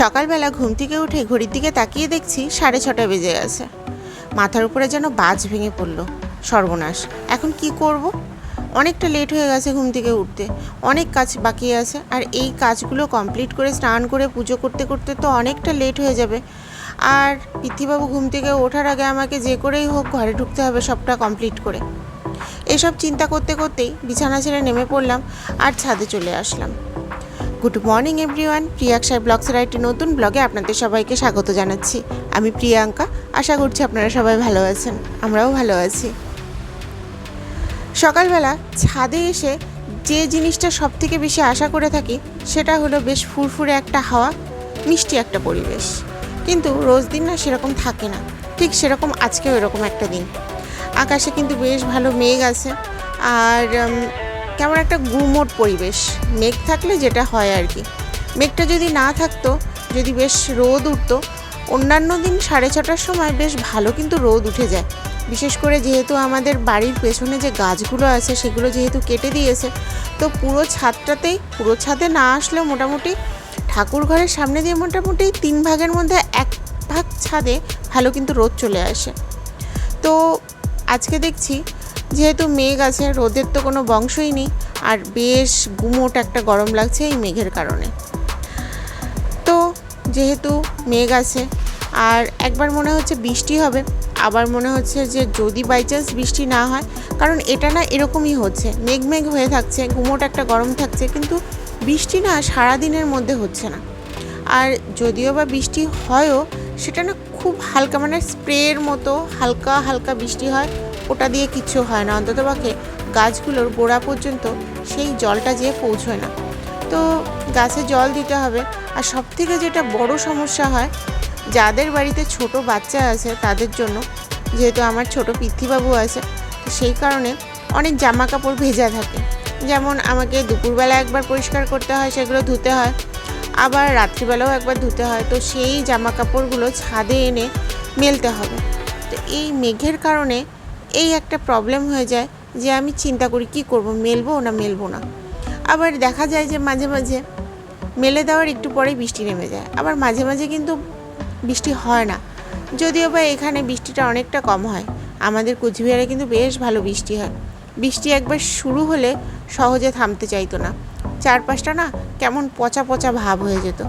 সকালবেলা ঘুম থেকে উঠে ঘড়ির দিকে তাকিয়ে দেখছি 6:30 বেজে গেছে। মাথার উপরে যেন বাজ ভেঙে পড়লো। সর্বনাশ, এখন কি করব? অনেকটা লেট হয়ে গেছে ঘুম থেকে উঠতে, অনেক কাজ বাকি আছে, আর এই কাজগুলো কমপ্লিট করে স্নান করে পুজো করতে করতে তো অনেকটা লেট হয়ে যাবে। আর পৃথ্বীবাবু ঘুম থেকে ওঠার আগে আমাকে যে করেই হোক ঘরে ঢুকতে হবে সবটা কমপ্লিট করে। এসব চিন্তা করতে করতেই বিছানা ছেড়ে নেমে পড়লাম আর ছাদে চলে আসলাম। গুড মর্নিং এভরিওয়ান, প্রিয়াঙ্কার ব্লগসের একটি নতুন ব্লগে আপনাদের সবাইকে স্বাগত জানাচ্ছি। আমি প্রিয়াঙ্কা, আশা করছি আপনারা সবাই ভালো আছেন, আমরাও ভালো আছি। সকালবেলা ছাদে এসে যে জিনিসটা সব থেকে বেশি আশা করে থাকি সেটা হলো বেশ ফুরফুরে একটা হাওয়া, মিষ্টি একটা পরিবেশ। কিন্তু রোজ দিন না সেরকম থাকে না, ঠিক সেরকম আজকেও এরকম একটা দিন। আকাশে কিন্তু বেশ ভালো মেঘ আছে, আর কেমন একটা গুমোট পরিবেশ। মেঘ থাকলে যেটা হয় আর কি, মেঘটা যদি না থাকতো, যদি বেশ রোদ উঠতো, অন্যান্য দিন 6:30টার সময় বেশ ভালো কিন্তু রোদ উঠে যায়। বিশেষ করে যেহেতু আমাদের বাড়ির পেছনে যে গাছগুলো আছে সেগুলো যেহেতু কেটে দিয়েছে, তো পুরো ছাদে না আসলেও মোটামুটি ঠাকুর ঘরের সামনে দিয়ে মোটামুটি 3 ভাগের মধ্যে 1 ভাগ ছাদে ভালো কিন্তু রোদ চলে আসে। তো আজকে দেখছি যেহেতু মেঘ আছে, রোদের তো কোনো বংশই নেই, আর বেশ গুমোট একটা গরম লাগছে এই মেঘের কারণে। তো যেহেতু মেঘ আছে, আর একবার মনে হচ্ছে বৃষ্টি হবে, আবার মনে হচ্ছে যে যদি বাই চান্স বৃষ্টি না হয়, কারণ এটা না এরকমই হচ্ছে, মেঘ হয়ে থাকছে, গুমোট একটা গরম থাকছে, কিন্তু বৃষ্টি না সারাদিনের মধ্যে হচ্ছে না। আর যদিও বা বৃষ্টি হয়ও, সেটা না খুব হালকা, মানে স্প্রের মতো হালকা হালকা বৃষ্টি হয়, ওটা দিয়ে কিচ্ছু হয় না, অন্ততপক্ষে গাছগুলোর গোড়া পর্যন্ত সেই জলটা যেয়ে পৌঁছয় না। তো গাছে জল দিতে হবে। আর সবথেকে যেটা বড় সমস্যা হয় যাদের বাড়িতে ছোট বাচ্চা আছে তাদের জন্য, যেহেতু আমার ছোট পৃথ্বীবাবু আছে, তো সেই কারণে অনেক জামা কাপড় ভেজা থাকে। যেমন আমাকে দুপুরবেলা একবার পরিষ্কার করতে হয়, সেগুলো ধুতে হয়, আবার রাত্রিবেলাও একবার ধুতে হয়। তো সেই জামা কাপড়গুলো ছাদে এনে মেলতে হবে। তো এই মেঘের কারণে এই একটা প্রবলেম হয়ে যায় যে আমি চিন্তা করি কি করব, মেলবো না মেলবো না। আবার দেখা যায় যে মাঝে মাঝে মেলে দেওয়ার একটু পরে বৃষ্টি নেমে যায়, আবার মাঝে মাঝে কিন্তু বৃষ্টি হয় না। যদিও বা এখানে বৃষ্টিটা অনেকটা কম হয়, আমাদের কুচবিহারে কিন্তু বেশ ভালো বৃষ্টি হয়। বৃষ্টি একবার শুরু হলে সহজে থামতে চাইতো না, চারপাশটা না কেমন পচা পচা ভাব হয়ে যেত।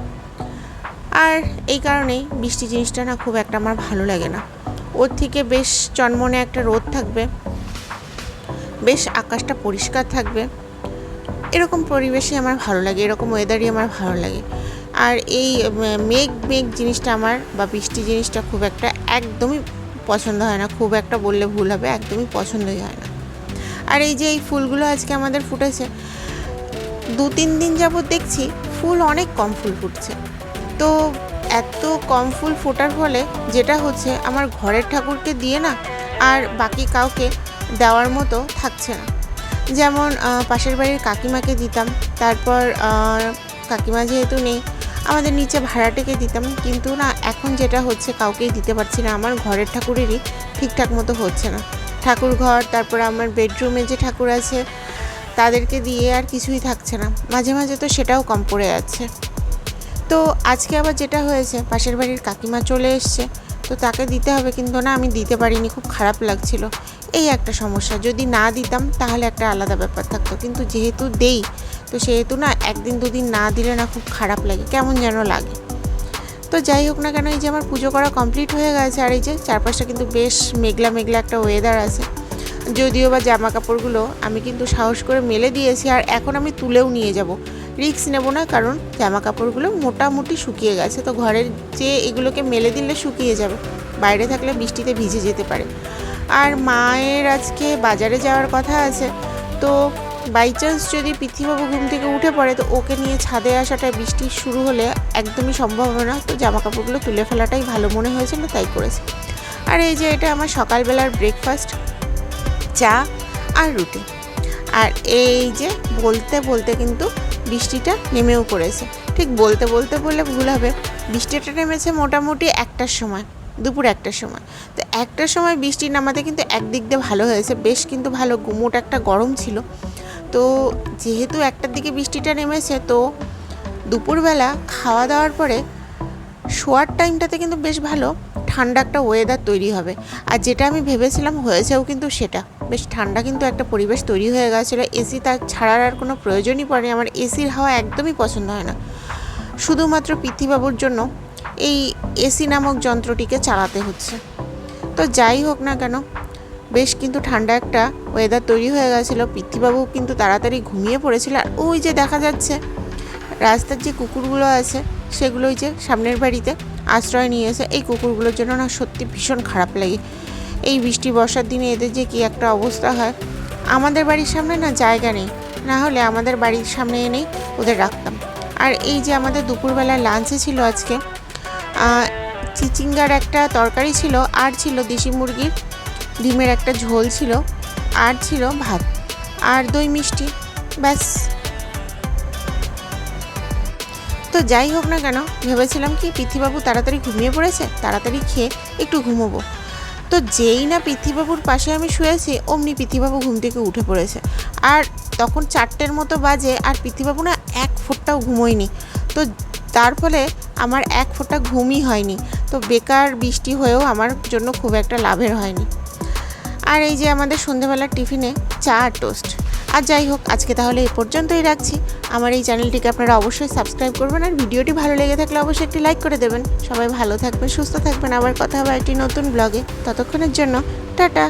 আর এই কারণেই বৃষ্টি জিনিসটা না খুব একটা আমার ভালো লাগে না। ওর থেকে বেশ চনমনে একটা রোদ থাকবে, বেশ আকাশটা পরিষ্কার থাকবে, এরকম পরিবেশই আমার ভালো লাগে, এরকম ওয়েদারই আমার ভালো লাগে। আর এই মেঘ জিনিসটা আমার, বা বৃষ্টি জিনিসটা খুব একটা একদমই পছন্দ হয় না, খুব একটা বললে ভুল হবে, একদমই পছন্দই হয় না। আর এই যে এই ফুলগুলো আজকে আমাদের ফুটেছে, 2-3 দিন যাবত দেখছি ফুল অনেক কম ফুল ফুটছে। তো এত কম ফুল ফোটার ফলে যেটা হচ্ছে, আমার ঘরের ঠাকুরকে দিয়ে না আর বাকি কাউকে দেওয়ার মতো থাকছে না। যেমন পাশের বাড়ির কাকিমাকে দিতাম, তারপর কাকিমা যেহেতু নেই, আমাদের নিচে ভাড়াটেকে দিতাম, কিন্তু না এখন যেটা হচ্ছে কাউকেই দিতে পারছি না। আমার ঘরের ঠাকুরেরই ঠিকঠাক মতো হচ্ছে না। ঠাকুর ঘর, তারপর আমার বেডরুমে যে ঠাকুর আছে তাদেরকে দিয়ে আর কিছুই থাকছে না, মাঝে মাঝে তো সেটাও কম পড়ে যাচ্ছে। তো আজকে আবার যেটা হয়েছে, পাশের বাড়ির কাকিমা চলে এসছে, তো তাকে দিতে হবে, কিন্তু না আমি দিতে পারিনি, খুব খারাপ লাগছিল। এই একটা সমস্যা, যদি না দিতাম তাহলে একটা আলাদা ব্যাপার থাকতো, কিন্তু যেহেতু দেই, তো সেহেতু না 1-2 দিন না দিলে না খুব খারাপ লাগে, কেমন যেন লাগে। তো যাই হোক না কেন, এই যে আমার পুজো করা কমপ্লিট হয়ে গেছে, আর এই যে চারপাশটা কিন্তু বেশ মেঘলা মেঘলা একটা ওয়েদার আছে। যদিও বা জামা কাপড়গুলো আমি কিন্তু সাহস করে মেলে দিয়েছি, আর এখন আমি তুলেও নিয়ে যাব, রিস্ক নেব না, কারণ জামা কাপড়গুলো মোটামুটি শুকিয়ে গেছে। তো ঘরের যে এগুলোকে মেলে দিলে শুকিয়ে যাবে, বাইরে থাকলে বৃষ্টিতে ভিজে যেতে পারে। আর মায়ের আজকে বাজারে যাওয়ার কথা আছে, তো বাই চান্স যদি পৃথ্বীবাবু ঘুম থেকে উঠে পড়ে, তো ওকে নিয়ে ছাদে আসাটা বৃষ্টি শুরু হলে একদমই সম্ভব হবে না। তো জামা কাপড়গুলো তুলে ফেলাটাই ভালো মনে হয়েছিল, তাই করেছি। আর এই যে এটা আমার সকালবেলার ব্রেকফাস্ট, চা আর রুটি। আর এই যে বলতে বলতে কিন্তু বৃষ্টিটা নেমেও পড়েছে। ঠিক বলতে বললে ভুল হবে, বৃষ্টিটা নেমেছে মোটামুটি 1টার সময়, দুপুর 1টার সময়। তো 1টার সময় বৃষ্টি নামাতে কিন্তু একদিক দিয়ে ভালো হয়েছে, বেশ কিন্তু ভালো গুমোট একটা গরম ছিল। তো যেহেতু 1টার দিকে বৃষ্টিটা নেমেছে, তো দুপুরবেলা খাওয়া দাওয়ার পরে শোয়ার টাইমটাতে কিন্তু বেশ ভালো ঠান্ডা একটা ওয়েদার তৈরি হবে। আর যেটা আমি ভেবেছিলাম হয়েছেও কিন্তু সেটা, বেশ ঠান্ডা কিন্তু একটা পরিবেশ তৈরি হয়ে গেছিলো। এসি তার ছাড়ার আর কোনো প্রয়োজনই পড়েনি। আমার এসির হাওয়া একদমই পছন্দ হয় না, শুধুমাত্র পৃথ্বীবাবুর জন্য এই এসি নামক যন্ত্রটিকে চালাতে হচ্ছে। তো যাই হোক না কেন, বেশ কিন্তু ঠান্ডা একটা ওয়েদার তৈরি হয়ে গেছিলো। পৃথ্বীবাবু কিন্তু তাড়াতাড়ি ঘুমিয়ে পড়েছিল। আর ওই যে দেখা যাচ্ছে রাস্তার যে কুকুরগুলো আছে সেগুলোই যে সামনের বাড়িতে আশ্রয় নিয়েছে। এই কুকুরগুলোর জন্য না সত্যি ভীষণ খারাপ লাগে। এই বৃষ্টি বর্ষার দিনে এদের যে কী একটা অবস্থা হয়। আমাদের বাড়ির সামনে না জায়গা নেই, না হলে আমাদের বাড়ির সামনে এনেই ওদের রাখতাম। আর এই যে আমাদের দুপুরবেলা লাঞ্চে ছিল আজকে চিচিঙ্গার একটা তরকারি ছিল, আর ছিল দেশি মুরগির ডিমের একটা ঝোল ছিল, আর ছিল ভাত আর দই মিষ্টি, ব্যাস। তো যাই হোক না কেন, ভেবেছিলাম কি পৃথ্বীবাবু তাড়াতাড়ি ঘুমিয়ে পড়েছে, তাড়াতাড়ি খেয়ে একটু ঘুমোবো। তো যেই না পৃথ্বীবাবুর পাশে আমি শুয়েছি, অমনি পৃথ্বীবাবু ঘুম থেকে উঠে পড়েছে। আর তখন 4টের মতো বাজে, আর পৃথ্বীবাবু না এক ফোঁটাও ঘুমোয়নি। তো তার ফলে আমার এক ফোঁটা ঘুমই হয়নি। তো বেকার বৃষ্টি হয়েও আমার জন্য খুব একটা লাভের হয়নি। আর এই যে আমাদের সন্ধেবেলার টিফিনে চা আর টোস্ট। আর যাই হোক, আজকে তাহলে এই পর্যন্তই রাখছি। আমার এই চ্যানেলটিকে আপনারা অবশ্যই সাবস্ক্রাইব করবেন, আর ভিডিওটি ভালো লেগে থাকলে অবশ্যই একটি লাইক করে দেবেন। সবাই ভালো থাকবেন, সুস্থ থাকবেন। আবার কথা হবে একটি নতুন ব্লগে। ততক্ষণের জন্য টাটা।